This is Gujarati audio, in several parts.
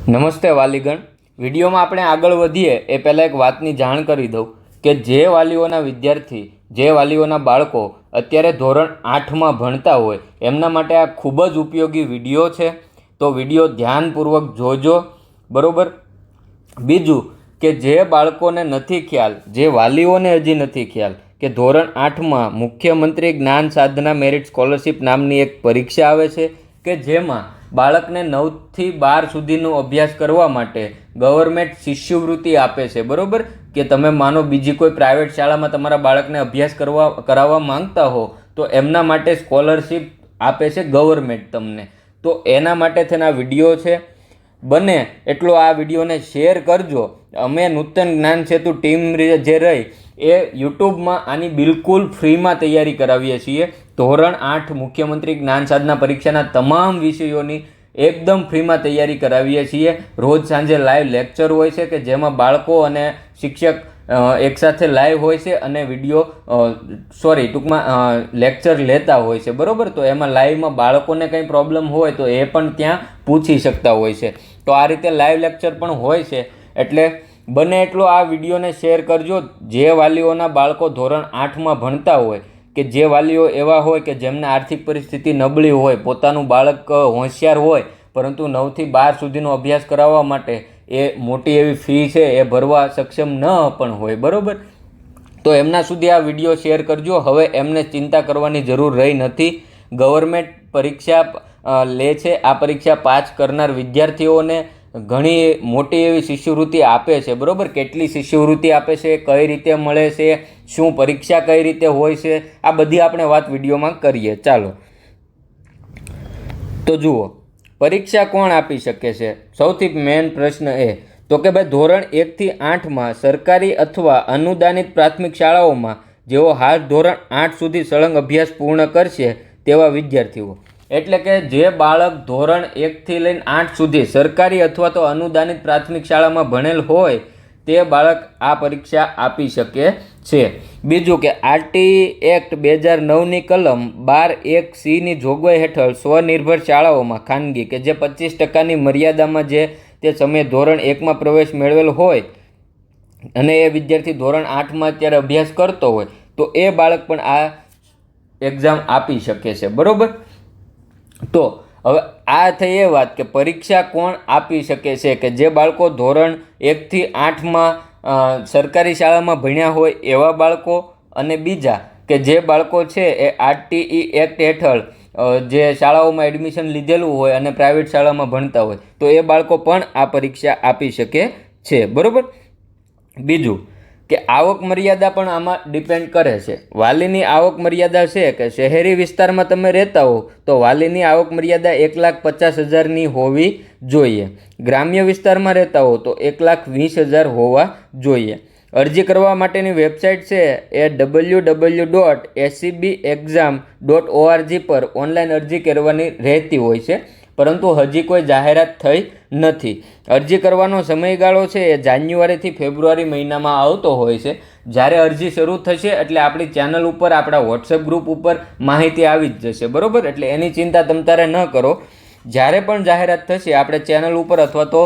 નમસ્તે વાલીગણ। વિડીયોમાં આપણે આગળ વધીએ એ પહેલાં એક વાતની જાણ કરી દઉં કે જે વાલીઓના વિદ્યાર્થી જે વાલીઓના બાળકો અત્યારે ધોરણ 8માં ભણતા હોય એમના માટે આ ખૂબ જ ઉપયોગી વિડીયો છે, તો વિડીયો ધ્યાનપૂર્વક જોજો, બરાબર। બીજું કે જે બાળકોને નથી ખ્યાલ, જે વાલીઓને હજી નથી ખ્યાલ કે ધોરણ 8માં મુખ્યમંત્રી જ્ઞાન સાધના મેરિટ સ્કોલરશિપ નામની એક પરીક્ષા આવે છે કે જેમાં બાળકને 9 થી 12 સુધીનો અભ્યાસ કરવા માટે ગવર્મેન્ટ શિષ્યવૃત્તિ આપે છે, બરાબર। કે તમે માનો બીજી કોઈ પ્રાઇવેટ શાળામાં તમારા બાળકને અભ્યાસ કરાવવા માંગતા હો તો એમના માટે સ્કોલરશિપ આપે છે ગવર્મેન્ટ તમને, તો એના માટે થઈને આ વિડીયો છે। બને એટલો આ વિડીયોને શેર કરજો। અમે નૂતન જ્ઞાન સેતુ ટીમ જે રહી એ યુટ્યુબમાં આની બિલકુલ ફ્રીમાં તૈયારી કરાવીએ છીએ। ધોરણ 8 મુખ્યમંત્રી જ્ઞાન સાધના પરીક્ષાના તમામ વિષયોની એકદમ ફ્રીમાં તૈયારી કરાવીએ છીએ। રોજ સાંજે લાઈવ લેક્ચર હોય છે કે જેમાં બાળકો અને શિક્ષક એકસાથે લાઈવ હોય છે અને ટૂંકમાં લેક્ચર લેતા હોય છે, બરાબર। તો એમાં લાઈવમાં બાળકોને કંઈ પ્રોબ્લેમ હોય તો એ પણ ત્યાં પૂછી શકતા હોય છે, તો આ રીતે લાઈવ લેક્ચર પણ હોય છે। એટલે બને એટલો આ વિડીયોને શેર કરજો। જે વાલીઓના બાળકો ધોરણ 8માં ભણતા હોય કે જે વાલીઓ એવા હોય કે જેમને આર્થિક પરિસ્થિતિ નબળી હોય, પોતાનું બાળક હોશિયાર હોય પરંતુ 9 થી 12 સુધીનો અભ્યાસ કરાવવા માટે એ મોટી એવી ફી છે એ ભરવા સક્ષમ ન પણ હોય, બરાબર। તો એમના સુધી આ વિડીયો શેર કરજો। હવે એમને ચિંતા કરવાની જરૂર રહી નથી। ગવર્મેન્ટ પરીક્ષા લે છે, આ પરીક્ષા પાસ કરનાર વિદ્યાર્થીઓને ઘણી મોટી એવી શિષ્યવૃત્તિ આપે છે, બરાબર। કેટલી શિષ્યવૃત્તિ આપે છે, કઈ રીતે મળે છે, શું પરીક્ષા કઈ રીતે હોય છે, આ બધી આપણે વાત વિડીયોમાં કરીએ। ચાલો તો જુઓ, પરીક્ષા કોણ આપી શકે છે? સૌથી મેઇન પ્રશ્ન એ તો કે ભાઈ ધોરણ 1 થી 8માં સરકારી અથવા અનુદાનિત પ્રાથમિક શાળાઓમાં જેઓ હાલ ધોરણ 8 સુધી સળંગ અભ્યાસ પૂર્ણ કરશે તેવા વિદ્યાર્થીઓ, એટલે કે જે બાળક ધોરણ 1 થી લઈને 8 સુધી સરકારી અથવા તો અનુદાનિત પ્રાથમિક શાળામાં ભણેલ હોય તે બાળક આ પરીક્ષા આપી શકે છે। બીજું કે આરટીઈ એક્ટ 2009ની કલમ 12(1)(c)ની જોગવાઈ હેઠળ સ્વનિર્ભર શાળાઓમાં ખાનગી કે જે 25%ની મર્યાદામાં જે તે સમયે ધોરણ 1માં પ્રવેશ મેળવેલ હોય અને એ વિદ્યાર્થી ધોરણ 8માં અત્યારે અભ્યાસ કરતો હોય તો એ બાળક પણ આ એક્ઝામ આપી શકે છે, બરાબર। તો હવે આ થઈ એ વાત કે પરીક્ષા કોણ આપી શકે છે કે જે બાળકો ધોરણ 1 થી 8માં સરકારી શાળામાં ભણ્યા હોય એવા બાળકો, અને બીજા કે જે બાળકો છે એ આરટીઈ એક્ટ હેઠળ જે શાળાઓમાં એડમિશન લીધેલું હોય અને પ્રાઇવેટ શાળામાં ભણતા હોય તો એ બાળકો પણ આ પરીક્ષા આપી શકે છે, બરાબર। બીજું કે આવક મર્યાદા પણ આમાં ડિપેન્ડ કરે છે। વાલીની આવક મર્યાદા છે કે શહેરી વિસ્તારમાં તમે રહેતા હો તો વાલીની આવક મર્યાદા 1,50,000ની હોવી જોઈએ, ગ્રામ્ય વિસ્તારમાં રહેતા હો તો 1,20,000 હોવા જોઈએ। અરજી કરવા માટેની વેબસાઇટ છે એ www.scbexam.org પર ઓનલાઈન અરજી કરવાની રહેતી હોય છે, પરંતુ હજી કોઈ જાહેરાત થઈ નથી। અરજી કરવાનો સમયગાળો છે એ જાન્યુઆરીથી ફેબ્રુઆરી મહિનામાં આવતો હોય છે। જ્યારે અરજી શરૂ થશે એટલે આપણી ચેનલ ઉપર, આપણા વોટ્સએપ ગ્રુપ ઉપર માહિતી આવી જ જશે, બરાબર। એટલે એની ચિંતા તમ તારે ન કરો। જ્યારે પણ જાહેરાત થશે આપણે ચેનલ ઉપર અથવા તો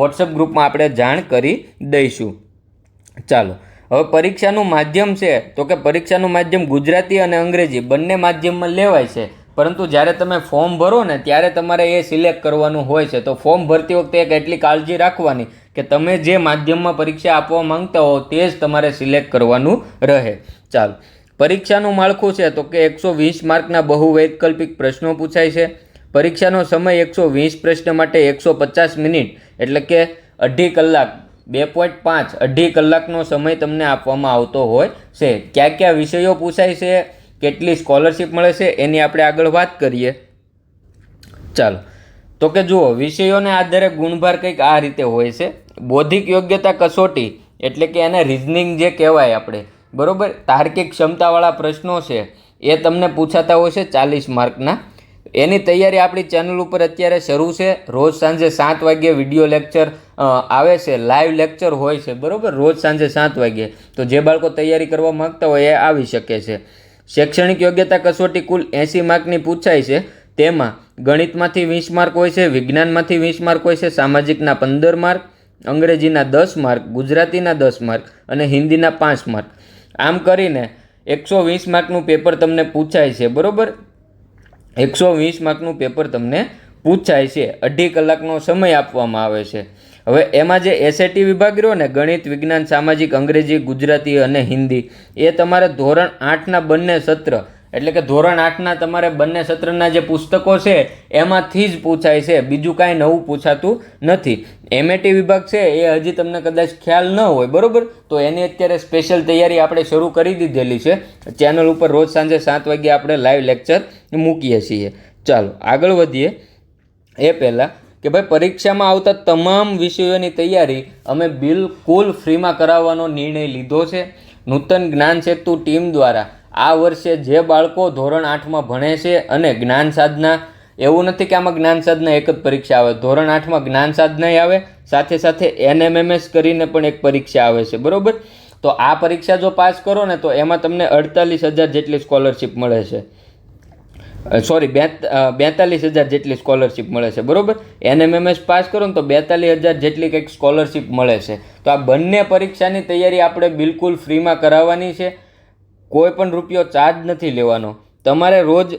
વોટ્સએપ ગ્રુપમાં આપણે જાણ કરી દઈશું। ચાલો, હવે પરીક્ષાનું માધ્યમ છે તો કે પરીક્ષાનું માધ્યમ ગુજરાતી અને અંગ્રેજી બંને માધ્યમમાં લેવાય છે, પરંતુ જ્યારે તમે ફોર્મ ભરો ને ત્યારે તમારે એ સિલેક્ટ કરવાનું હોય છે। તો ફોર્મ ભરતી વખતે એક એટલી કાળજી રાખવાની કે તમે જે માધ્યમમાં પરીક્ષા આપવા માંગતા હો તે જ તમારે સિલેક્ટ કરવાનું રહે। ચાલો, પરીક્ષાનું માળખું છે તો કે 120 માર્કના બહુવૈકલ્પિક પ્રશ્નો પૂછાય છે। પરીક્ષાનો સમય 120 પ્રશ્ન માટે 150 મિનિટ એટલે કે 2.5 કલાક, 2.5 2.5 કલાકનો સમય તમને આપવામાં આવતો હોય છે। કયા કયા વિષયો પૂછાય છે, કેટલી સ્કોલરશિપ મળે છે એની આપણે આગળ વાત કરીએ। ચાલો, તો કે જુઓ, વિષયોને આધારે ગુણભાર કંઈક આ રીતે હોય છે। બૌદ્ધિક યોગ્યતા કસોટી એટલે કે એને રિઝનિંગ જે કહેવાય આપણે, બરાબર। તાર્કિક ક્ષમતાવાળા પ્રશ્નો છે એ તમને પૂછાતા હોય છે 40 માર્કના। એની તૈયારી આપણી ચેનલ ઉપર અત્યારે શરૂ છે। રોજ સાંજે 7 વાગ્યે વિડીયો લેક્ચર આવે છે, લાઈવ લેક્ચર હોય છે, બરાબર, રોજ સાંજે 7 વાગ્યે। તો જે બાળકો તૈયારી કરવા માંગતા હોય એ આવી શકે છે। શૈક્ષણિક યોગ્યતા કસોટી કુલ 80 માર્કની પૂછાય છે, તેમાં ગણિતમાંથી 20 માર્ક હોય છે, વિજ્ઞાનમાંથી 20 માર્ક હોય છે, સામાજિકના 15 માર્ક, અંગ્રેજીના 10 માર્ક, ગુજરાતીના 10 માર્ક અને હિન્દીના 5 માર્ક. આમ કરીને 120 માર્કનું પેપર તમને પૂછાય છે. બરાબર, 120 માર્કનું પેપર તમને પૂછાય છે. 2.5 કલાકનો સમય આપવામાં આવે છે. હવે એમાં જે એસએટી વિભાગ રહ્યો ને, ગણિત, વિજ્ઞાન, સામાજિક, અંગ્રેજી, ગુજરાતી અને હિન્દી, એ તમારે ધોરણ 8ના બંને સત્ર, એટલે કે ધોરણ 8ના તમારે બંને સત્રના જે પુસ્તકો છે એમાંથી જ પૂછાય છે, બીજું કાંઈ નવું પૂછાતું નથી. એમએટી વિભાગ છે એ હજી તમને કદાચ ખ્યાલ ન હોય, બરાબર, તો એની અત્યારે સ્પેશિયલ તૈયારી આપણે શરૂ કરી દીધેલી છે. ચેનલ ઉપર રોજ સાંજે 7 વાગ્યે આપણે લાઈવ લેક્ચર મૂકીએ છીએ. ચાલો આગળ વધીએ. એ પહેલાં કે ભાઈ, પરીક્ષામાં આવતા તમામ વિષયોની તૈયારી અમે બિલકુલ ફ્રીમાં કરાવવાનો નિર્ણય લીધો છે. નૂતન જ્ઞાન સેતુ ટીમ દ્વારા આ વર્ષે જે બાળકો ધોરણ 8માં ભણે છે અને જ્ઞાન સાધના, એવું નથી કે આમાં જ્ઞાન સાધના એક જ પરીક્ષા આવે, ધોરણ 8માં જ્ઞાન સાધનાય આવે, સાથે સાથે NMMS કરીને પણ એક પરીક્ષા આવે છે. બરાબર, તો આ પરીક્ષા જો પાસ કરો ને તો એમાં તમને 48,000 જેટલી સ્કોલરશિપ મળે છે. 42,000 જેટલી સ્કોલરશિપ મળે છે. બરાબર, NMMS પાસ કરો ને તો 42,000 જેટલી કંઈક સ્કોલરશિપ મળે છે. તો આ બંને પરીક્ષાની તૈયારી આપણે બિલકુલ ફ્રીમાં કરાવવાની છે. કોઈ પણ રૂપિયો ચાર્જ નથી લેવાનો. તમારે રોજ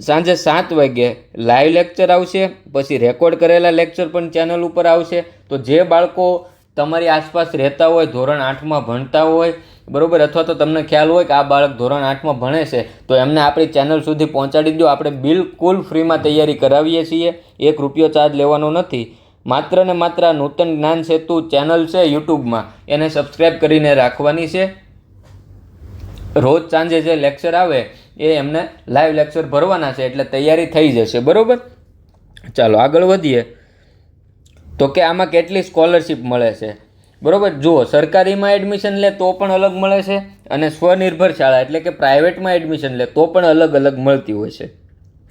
સાંજે 7 વાગ્યે લાઈવ લેક્ચર આવશે, પછી રેકોર્ડ કરેલા લેક્ચર પણ ચેનલ ઉપર આવશે. તો જે બાળકો તમારી આસપાસ રહેતા હોય, ધોરણ 8માં ભણતા હોય, બરાબર, અથવા તો તમને ખ્યાલ હોય કે આ બાળક ધોરણ 8માં ભણે છે, તો એમને આપણી ચેનલ સુધી પહોંચાડી દો. આપણે બિલકુલ ફ્રીમાં તૈયારી કરાવીએ છીએ, 1 રૂપિયો ચાર્જ લેવાનો નથી. માત્ર ને માત્ર નૂતન જ્ઞાન સેતુ ચેનલ છે યુટ્યુબમાં, એને સબસ્ક્રાઈબ કરીને રાખવાની છે. રોજ સાંજે જે લેક્ચર આવે એ એમને લાઈવ લેક્ચર ભરવાના છે, એટલે તૈયારી થઈ જશે. બરાબર, ચાલો આગળ વધીએ. તો કે આમાં કેટલી સ્કોલરશિપ મળે છે. બરાબર, જુઓ, સરકારીમાં એડમિશન લે તો પણ અલગ મળે છે, અને સ્વનિર્ભર શાળા એટલે કે પ્રાઇવેટમાં એડમિશન લે તો પણ અલગ અલગ મળતી હોય છે.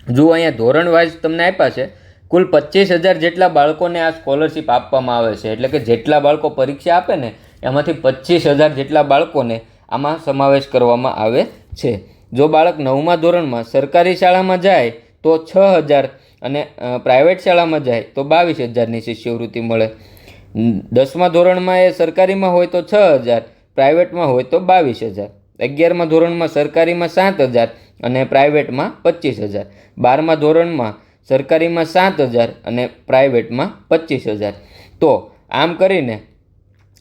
જુઓ, અહીંયા ધોરણ વાઇઝ તમને આપ્યા છે. કુલ 25,000 જેટલા બાળકોને આ સ્કોલરશિપ આપવામાં આવે છે. એટલે કે જેટલા બાળકો પરીક્ષા આપે ને એમાંથી 25,000 જેટલા બાળકોને આમાં સમાવેશ કરવામાં આવે છે. જો બાળક 9મા ધોરણમાં સરકારી શાળામાં જાય તો 6,000 અને પ્રાઇવેટ શાળામાં જાય તો 22,000ની શિષ્યવૃત્તિ મળે. 10મા ધોરણમાં એ સરકારીમાં હોય તો 6,000, પ્રાઇવેટમાં હોય તો 22,000. 11મા ધોરણમાં સરકારીમાં 7,000 અને પ્રાઇવેટમાં 25,000. 12મા ધોરણમાં સરકારીમાં 7,000 અને પ્રાઇવેટમાં 25,000. તો આમ કરીને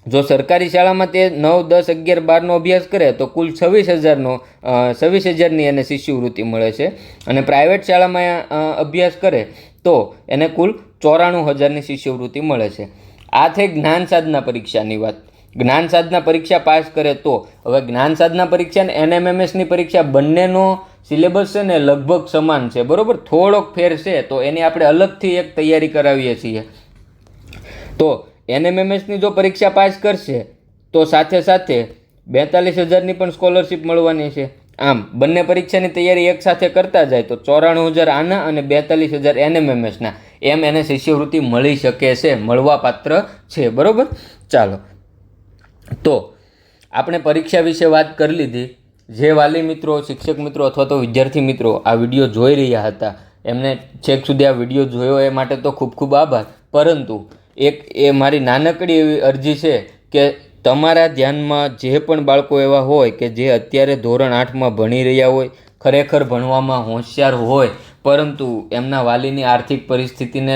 જો સરકારી શાળામાં તે 9, 10, 11, 12નો અભ્યાસ કરે તો કુલ 26,000ની એને શિષ્યવૃત્તિ મળે છે. અને પ્રાઇવેટ શાળામાં અભ્યાસ કરે તો એને કુલ 94,000ની શિષ્યવૃત્તિ મળે છે. આ થઈ જ્ઞાન સાધના પરીક્ષાની વાત. જ્ઞાન સાધના પરીક્ષા પાસ કરે તો હવે જ્ઞાન સાધના પરીક્ષા અને NMMSની પરીક્ષા બંનેનો સિલેબસ છે ને લગભગ સમાન છે. બરાબર, થોડોક ફેર છે, તો એની આપણે અલગથી એક તૈયારી કરાવીએ છીએ. તો NMMSની જો પરીક્ષા પાસ કરશે તો સાથે સાથે 42,000ની પણ સ્કોલરશિપ મળવાની છે. આમ બંને પરીક્ષાની તૈયારી એકસાથે કરતા જાય તો 94,000 આના અને 42,000 NMMSના, એમ એને શિષ્યવૃત્તિ મળી શકે છે, મળવા પાત્ર છે. બરાબર, ચાલો, તો આપણે પરીક્ષા વિશે વાત કરી લીધી. જે વાલી મિત્રો, શિક્ષક મિત્રો અથવા તો વિદ્યાર્થી મિત્રો આ વિડીયો જોઈ રહ્યા હતા, એમને છેક સુધી આ વિડીયો જોયો એ માટે તો ખૂબ ખૂબ આભાર. પરંતુ એ મારી નાનકડી એવી અરજી છે કે તમારા ધ્યાનમાં જે પણ બાળકો એવા હોય કે જે અત્યારે ધોરણ 8માં ભણી રહ્યા હોય, ખરેખર ભણવામાં હોશિયાર હોય, પરંતુ એમના વાલીની આર્થિક પરિસ્થિતિને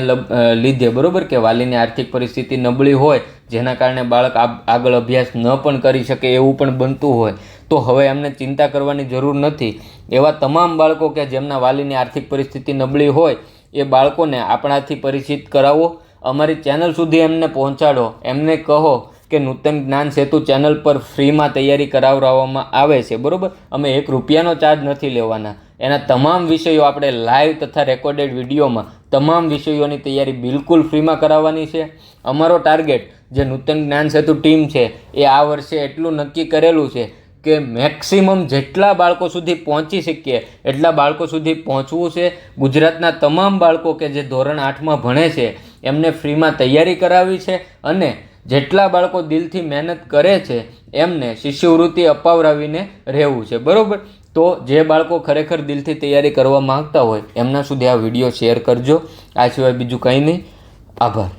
લીધે, બરાબર, કે વાલીની આર્થિક પરિસ્થિતિ નબળી હોય, જેના કારણે બાળક આગળ અભ્યાસ ન પણ કરી શકે એવું પણ બનતું હોય, તો હવે એમને ચિંતા કરવાની જરૂર નથી. એવા તમામ બાળકો કે જેમના વાલીની આર્થિક પરિસ્થિતિ નબળી હોય એ બાળકોને આપણાથી પરિચિત કરાવો, અમારી ચેનલ સુધી એમને પહોંચાડો. એમને કહો કે નૂતન જ્ઞાન સેતુ ચેનલ પર ફ્રીમાં તૈયારી કરાવવામાં આવે છે. બરાબર, અમે 1 રૂપિયાનો ચાર્જ નથી લેવાના. એના તમામ વિષયો આપણે લાઈવ તથા રેકોર્ડેડ વિડીયોમાં તમામ વિષયોની તૈયારી બિલકુલ ફ્રીમાં કરાવવાની છે. અમારો ટાર્ગેટ જે નૂતન જ્ઞાન સેતુ ટીમ છે એ આ વર્ષે એટલું નક્કી કરેલું છે કે મેક્સિમમ જેટલા બાળકો સુધી પહોંચી શકીએ એટલા બાળકો સુધી પહોંચવું છે. ગુજરાતના તમામ બાળકો કે જે ધોરણ 8માં ભણે છે એમને ફ્રીમાં તૈયારી કરાવી છે, અને જેટલા બાળકો દિલથી મહેનત કરે છે એમને શિષ્યવૃત્તિ અપાવડાવીને રહેવું છે. બરાબર, તો જે બાળકો ખરેખર દિલથી તૈયારી કરવા માંગતા હોય એમના સુધી આ વિડીયો શેર કરજો. આ સિવાય બીજું કંઈ નહીં. આભાર.